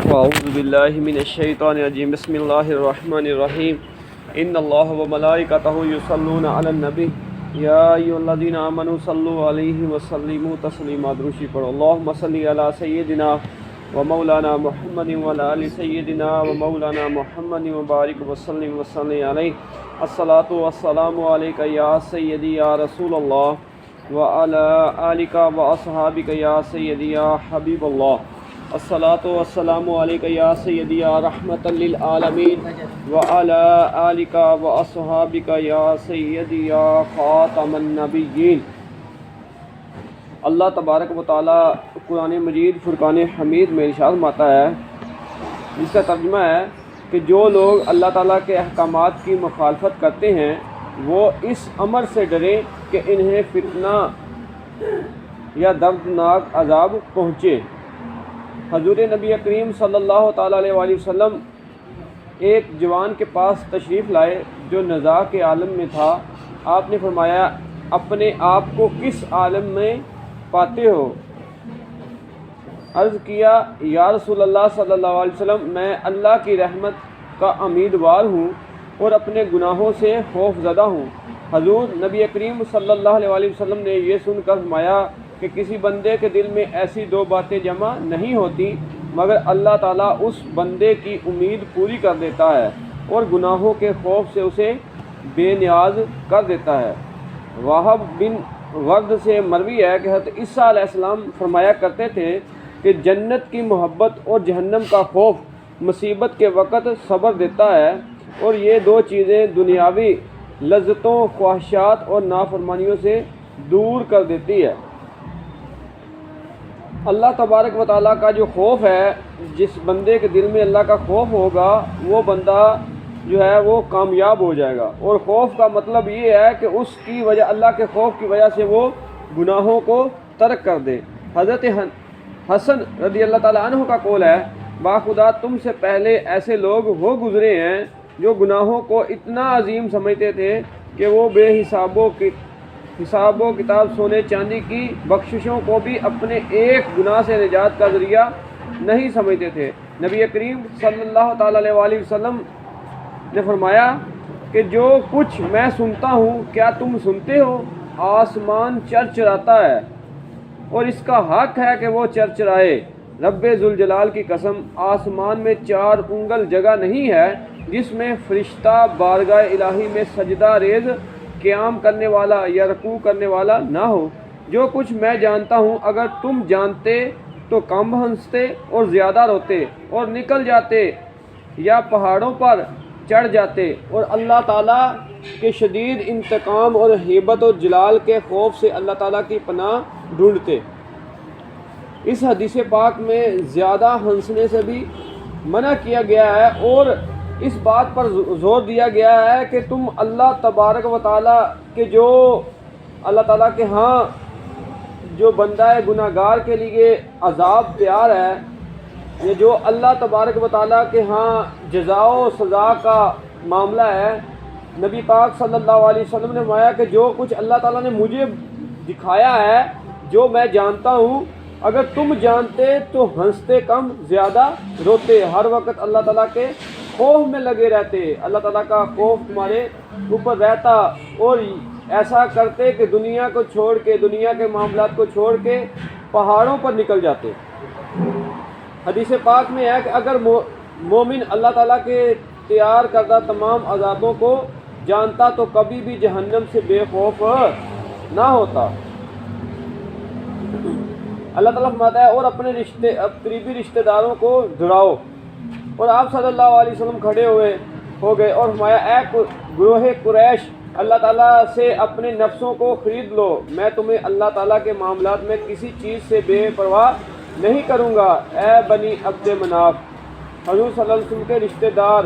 اعوذ باللہ من الشیطان الرجیم بسم اللہ الرحمن الرحیم ان اللہ وملائکتہ یصلون علی النبی یا ایھا الذین آمنوا صلوا علیہ وسلموا تسلیما. درود پڑھو. اللہم صلی علی سیدنا و مولانا محمد وعلی آل سیدنا و مولانا محمد وبارک وسلم علیہ. الصلاۃ والسلام علیک یا سیدی یا رسول اللہ وعلی آلک واصحابک یا سیدی یا حبیب اللہ. الصلاۃ والسلام علیک یا سیدی یا رحمۃ للعالمین وعلی آلک واصحابک یا سیدی یا خاتم النبیین. اللہ تبارک و تعالیٰ قرآن مجید فرقان حمید میں ارشاد فرماتا ہے، جس کا ترجمہ ہے کہ جو لوگ اللہ تعالیٰ کے احکامات کی مخالفت کرتے ہیں وہ اس امر سے ڈریں کہ انہیں فتنہ یا دردناک عذاب پہنچے. حضور نبی کریم صلی اللہ تعالیٰ علیہ وآلہ وسلم ایک جوان کے پاس تشریف لائے جو نزاع کے عالم میں تھا. آپ نے فرمایا، اپنے آپ کو کس عالم میں پاتے ہو؟ عرض کیا، یا رسول اللہ صلی اللہ علیہ وسلم، میں اللہ کی رحمت کا امیدوار ہوں اور اپنے گناہوں سے خوف زدہ ہوں. حضور نبی کریم صلی اللہ علیہ وآلہ وسلم نے یہ سن کر فرمایا کہ کسی بندے کے دل میں ایسی دو باتیں جمع نہیں ہوتی مگر اللہ تعالیٰ اس بندے کی امید پوری کر دیتا ہے اور گناہوں کے خوف سے اسے بے نیاز کر دیتا ہے. وہب بن ورد سے مروی ہے کہ حضرت عیسیٰ علیہ السلام فرمایا کرتے تھے کہ جنت کی محبت اور جہنم کا خوف مصیبت کے وقت صبر دیتا ہے، اور یہ دو چیزیں دنیاوی لذتوں، خواہشات اور نافرمانیوں سے دور کر دیتی ہے. اللہ تبارک و تعالیٰ کا جو خوف ہے، جس بندے کے دل میں اللہ کا خوف ہوگا وہ بندہ جو ہے وہ کامیاب ہو جائے گا. اور خوف کا مطلب یہ ہے کہ اس کی وجہ، اللہ کے خوف کی وجہ سے وہ گناہوں کو ترک کر دے. حضرت حسن رضی اللہ تعالیٰ عنہ کا قول ہے، باخدا تم سے پہلے ایسے لوگ ہو گزرے ہیں جو گناہوں کو اتنا عظیم سمجھتے تھے کہ وہ بے حساب و کتاب سونے چاندی کی بخششوں کو بھی اپنے ایک گناہ سے نجات کا ذریعہ نہیں سمجھتے تھے. نبی کریم صلی اللہ تعالیٰ علیہ وآلہ وسلم نے فرمایا کہ جو کچھ میں سنتا ہوں کیا تم سنتے ہو؟ آسمان چرچراتا ہے اور اس کا حق ہے کہ وہ چرچرائے. رب ذوالجلال کی قسم، آسمان میں 4 انگل جگہ نہیں ہے جس میں فرشتہ بارگاہ الہی میں سجدہ ریز قیام کرنے والا یا رکوع کرنے والا نہ ہو. جو کچھ میں جانتا ہوں اگر تم جانتے تو کم ہنستے اور زیادہ روتے اور نکل جاتے یا پہاڑوں پر چڑھ جاتے اور اللہ تعالیٰ کے شدید انتقام اور ہیبت و جلال کے خوف سے اللہ تعالیٰ کی پناہ ڈھونڈتے. اس حدیث پاک میں زیادہ ہنسنے سے بھی منع کیا گیا ہے اور اس بات پر زور دیا گیا ہے کہ تم اللہ تبارک و تعالیٰ کے جو اللہ تعالیٰ کے ہاں جو بندہ گناہ گار کے لیے عذاب تیار ہے، یہ جو اللہ تبارک و تعالیٰ کے ہاں جزا و سزا کا معاملہ ہے. نبی پاک صلی اللہ علیہ وسلم نے فرمایا کہ جو کچھ اللہ تعالیٰ نے مجھے دکھایا ہے، جو میں جانتا ہوں، اگر تم جانتے تو ہنستے کم، زیادہ روتے، ہر وقت اللہ تعالیٰ کے خوف میں لگے رہتے، اللہ تعالیٰ کا خوف تمہارے اوپر رہتا اور ایسا کرتے کہ دنیا کو چھوڑ کے، دنیا کے معاملات کو چھوڑ کے پہاڑوں پر نکل جاتے. حدیث پاک میں ہے کہ اگر مومن اللہ تعالیٰ کے تیار کردہ تمام عذابوں کو جانتا تو کبھی بھی جہنم سے بے خوف نہ ہوتا. اللہ تعالیٰ فرماتا ہے، اور اپنے قریبی رشتہ داروں کو دھڑاؤ. اور آپ صلی اللہ علیہ وسلم کھڑے ہو گئے اور فرمایا، اے گروہ قریش، اللہ تعالیٰ سے اپنے نفسوں کو خرید لو. میں تمہیں اللہ تعالیٰ کے معاملات میں کسی چیز سے بے پرواہ نہیں کروں گا. اے بنی عبد مناف، حضور صلی اللہ علیہ وسلم کے رشتہ دار،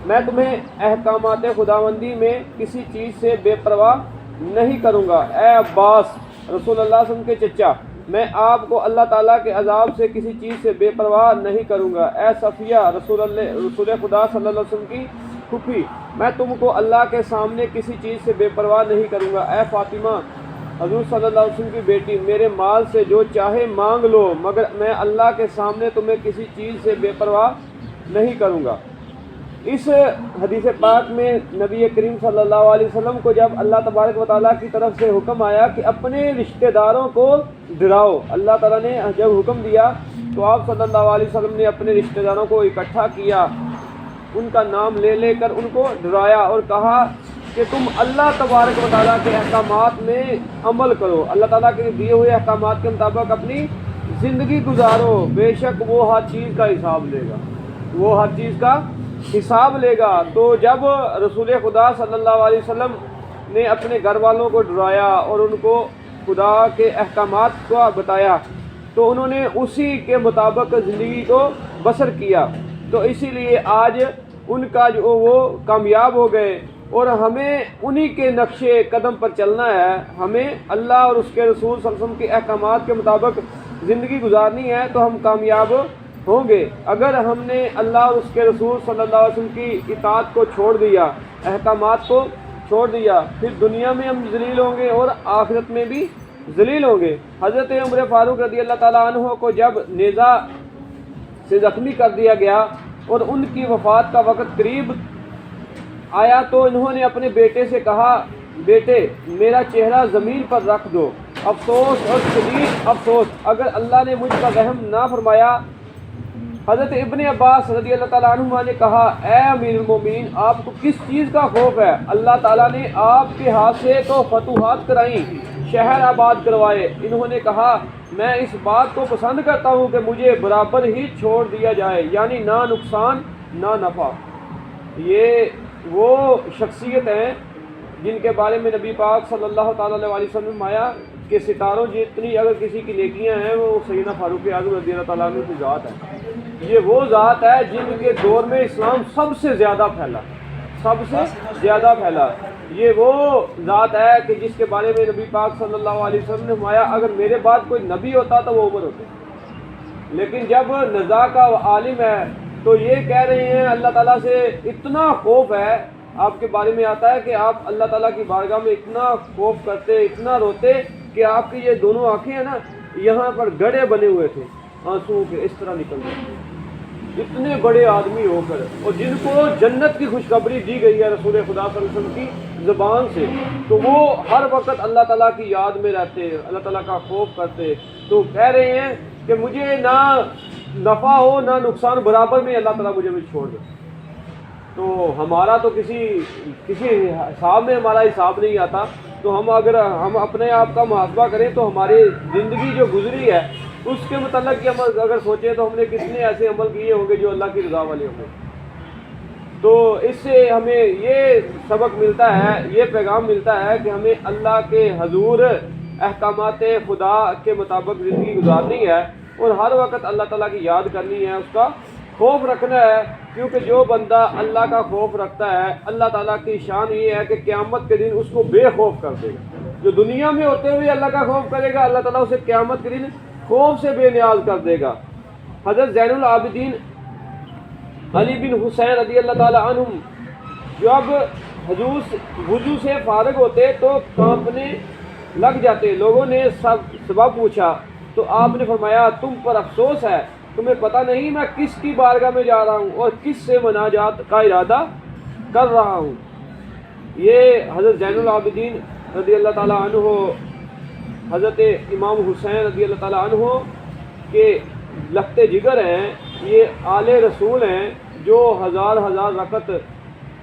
میں تمہیں احکامات خداوندی میں کسی چیز سے بے پرواہ نہیں کروں گا. اے عباس، رسول اللہ صلی اللہ علیہ وسلم کے چچا، میں آپ کو اللہ تعالیٰ کے عذاب سے کسی چیز سے بے پرواہ نہیں کروں گا. اے صفیہ، رسول خدا صلی اللہ علیہ وسلم کی پھوپھی، میں تم کو اللہ کے سامنے کسی چیز سے بے پرواہ نہیں کروں گا. اے فاطمہ، حضور صلی اللہ علیہ وسلم کی بیٹی میرے مال سے جو چاہے مانگ لو مگر میں اللہ کے سامنے تمہیں کسی چیز سے بے پرواہ نہیں کروں گا۔ اس حدیث پاک میں نبی کریم صلی اللہ علیہ وسلم کو جب اللہ تبارک و تعالیٰ کی طرف سے حکم آیا کہ اپنے رشتہ داروں کو ڈراؤ، اللہ تعالیٰ نے جب حکم دیا تو آپ صلی اللہ علیہ وسلم نے اپنے رشتہ داروں کو اکٹھا کیا، ان کا نام لے لے کر ان کو ڈرایا اور کہا کہ تم اللہ تبارک و تعالیٰ کے احکامات میں عمل کرو، اللہ تعالیٰ کے دیے ہوئے احکامات کے مطابق اپنی زندگی گزارو، بے شک وہ ہر چیز کا حساب لے گا، وہ ہر چیز کا حساب لے گا۔ تو جب رسول خدا صلی اللہ علیہ وسلم نے اپنے گھر والوں کو ڈرایا اور ان کو خدا کے احکامات کو بتایا تو انہوں نے اسی کے مطابق زندگی کو بسر کیا، تو اسی لیے آج ان کا جو وہ کامیاب ہو گئے، اور ہمیں انہی کے نقش قدم پر چلنا ہے، ہمیں اللہ اور اس کے رسول صلی اللہ علیہ وسلم کے احکامات کے مطابق زندگی گزارنی ہے تو ہم کامیاب ہوں گے۔ اگر ہم نے اللہ اور اس کے رسول صلی اللہ علیہ وسلم کی اطاعت کو چھوڑ دیا، احکامات کو چھوڑ دیا، پھر دنیا میں ہم ذلیل ہوں گے اور آخرت میں بھی ذلیل ہوں گے۔ حضرت عمر فاروق رضی اللہ تعالیٰ عنہ کو جب نیزہ سے زخمی کر دیا گیا اور ان کی وفات کا وقت قریب آیا تو انہوں نے اپنے بیٹے سے کہا، بیٹے میرا چہرہ زمین پر رکھ دو، افسوس اور شدید افسوس اگر اللہ نے مجھ پر رحم نہ فرمایا۔ حضرت ابن عباس رضی اللہ تعالیٰ عنہما نے کہا، اے امیر المومنین آپ کو کس چیز کا خوف ہے؟ اللہ تعالیٰ نے آپ کے ہاتھ سے تو فتوحات کرائیں، شہر آباد کروائے۔ انہوں نے کہا، میں اس بات کو پسند کرتا ہوں کہ مجھے برابر ہی چھوڑ دیا جائے، یعنی نہ نقصان نہ نفع۔ یہ وہ شخصیت ہیں جن کے بارے میں نبی پاک صلی اللہ تعالیٰ علیہ وسلم نے فرمایا کہ ستاروں جتنی اگر کسی کی نیکیاں ہیں وہ سیدنا فاروق اعظم رضی اللہ تعالیٰ عنہ کی ذات ہے۔ یہ وہ ذات ہے جن کے دور میں اسلام سب سے زیادہ پھیلا، سب سے زیادہ پھیلا۔ یہ وہ ذات ہے کہ جس کے بارے میں نبی پاک صلی اللہ علیہ وسلم نے فرمایا اگر میرے بعد کوئی نبی ہوتا تو وہ عمر ہوتا، لیکن جب نزاع کا عالم ہے تو یہ کہہ رہے ہیں اللہ تعالیٰ سے اتنا خوف ہے، آپ کے بارے میں آتا ہے کہ آپ اللہ تعالیٰ کی بارگاہ میں اتنا خوف کرتے، اتنا روتے کہ آپ کی یہ دونوں آنکھیں ہیں نا یہاں پر گڑھے بنے ہوئے تھے آنسوؤں کے، اس طرح نکل گئے، اتنے بڑے آدمی ہو کر، اور جن کو جنت کی خوشخبری دی گئی ہے رسول خدا صلی اللہ علیہ وسلم کی زبان سے، تو وہ ہر وقت اللہ تعالیٰ کی یاد میں رہتے، اللہ تعالیٰ کا خوف کرتے، تو کہہ رہے ہیں کہ مجھے نہ نفع ہو نہ نقصان، برابر میں اللہ تعالیٰ مجھے چھوڑ دے۔ تو ہمارا تو کسی حساب میں ہمارا حساب نہیں آتا، تو اگر ہم اپنے آپ کا محاسبہ کریں تو ہماری زندگی جو گزری ہے اس کے متعلق ہم اگر سوچیں تو ہم نے کتنے ایسے عمل کیے ہوں گے جو اللہ کی رضا والے ہوں گے۔ تو اس سے ہمیں یہ سبق ملتا ہے، یہ پیغام ملتا ہے کہ ہمیں اللہ کے حضور احکامات خدا کے مطابق زندگی گزارنی ہے اور ہر وقت اللہ تعالیٰ کی یاد کرنی ہے، اس کا خوف رکھنا ہے، کیونکہ جو بندہ اللہ کا خوف رکھتا ہے اللہ تعالیٰ کی شان یہ ہے کہ قیامت کے دن اس کو بے خوف کر دے گا۔ جو دنیا میں ہوتے ہوئے اللہ کا خوف کرے گا اللہ تعالیٰ اسے قیامت کے دن خوف سے بے نیاز کر دے گا۔ حضرت زین العابدین علی بن حسین رضی اللہ تعالیٰ عنہم جب حضور وضو سے فارغ ہوتے تو کانپنے لگ جاتے، لوگوں نے سبب پوچھا تو آپ نے فرمایا تم پر افسوس ہے، تمہیں پتہ نہیں میں کس کی بارگاہ میں جا رہا ہوں اور کس سے مناجات کا ارادہ کر رہا ہوں۔ یہ حضرت زین العابدین رضی اللہ تعالیٰ عنہ، حضرت امام حسین رضی اللہ تعالیٰ عنہ کے لخت جگر ہیں، یہ آل رسول ہیں جو ہزار رکعت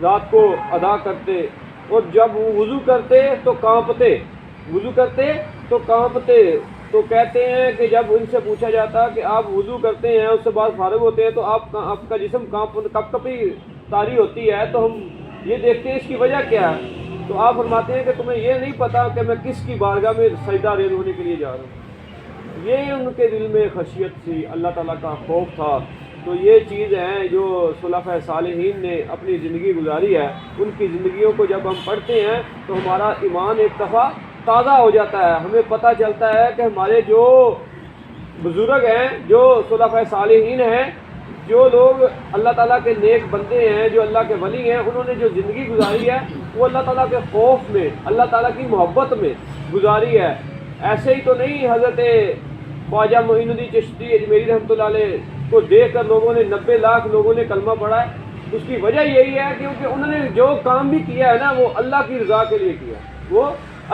رات کو ادا کرتے، اور جب وہ وضو کرتے تو کانپتے، وضو کرتے تو کانپتے۔ تو کہتے ہیں کہ جب ان سے پوچھا جاتا کہ آپ وضو کرتے ہیں اس سے بعد فارغ ہوتے ہیں تو آپ کا جسم کپ کپی طاری ہوتی ہے، تو ہم یہ دیکھتے ہیں اس کی وجہ کیا ہے، تو آپ فرماتے ہیں کہ تمہیں یہ نہیں پتہ کہ میں کس کی بارگاہ میں سجدہ ریز ہونے کے لیے جا رہا ہوں۔ یہ ان کے دل میں خشیت تھی، اللہ تعالیٰ کا خوف تھا۔ تو یہ چیز ہیں جو خلفائے صالحین نے اپنی زندگی گزاری ہے، ان کی زندگیوں کو جب ہم پڑھتے ہیں تو ہمارا ایمان ایک دفعہ تازہ ہو جاتا ہے، ہمیں پتہ چلتا ہے کہ ہمارے جو بزرگ ہیں، جو خلفائے صالحین ہیں، جو لوگ اللہ تعالیٰ کے نیک بندے ہیں، جو اللہ کے ولی ہیں، انہوں نے جو زندگی گزاری ہے وہ اللہ تعالیٰ کے خوف میں، اللہ تعالیٰ کی محبت میں گزاری ہے۔ ایسے ہی تو نہیں حضرت خواجہ معین الدین چشتی اجمیری رحمۃ اللہ علیہ کو دیکھ کر لوگوں نے 90 لاکھ لوگوں نے کلمہ پڑھا ہے۔ اس کی وجہ یہی ہے کیونکہ انہوں نے جو کام بھی کیا ہے نا وہ اللہ کی رضا کے لیے کیا، وہ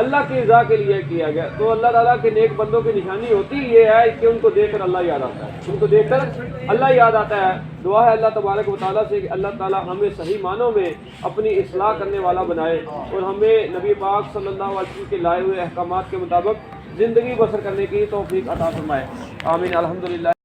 اللہ کی رضا کے لیے کیا گیا۔ تو اللہ تعالیٰ کے نیک بندوں کی نشانی ہوتی یہ ہے کہ ان کو دیکھ کر اللہ یاد آتا ہے، ان کو دیکھ کر اللہ یاد آتا ہے۔ دعا ہے اللہ تبارک و تعالیٰ سے کہ اللہ تعالیٰ ہمیں صحیح معنوں میں اپنی اصلاح کرنے والا بنائے اور ہمیں نبی پاک صلی اللہ علیہ وسلم کے لائے ہوئے احکامات کے مطابق زندگی بسر کرنے کی توفیق عطا فرمائے۔ آمین۔ الحمدللہ۔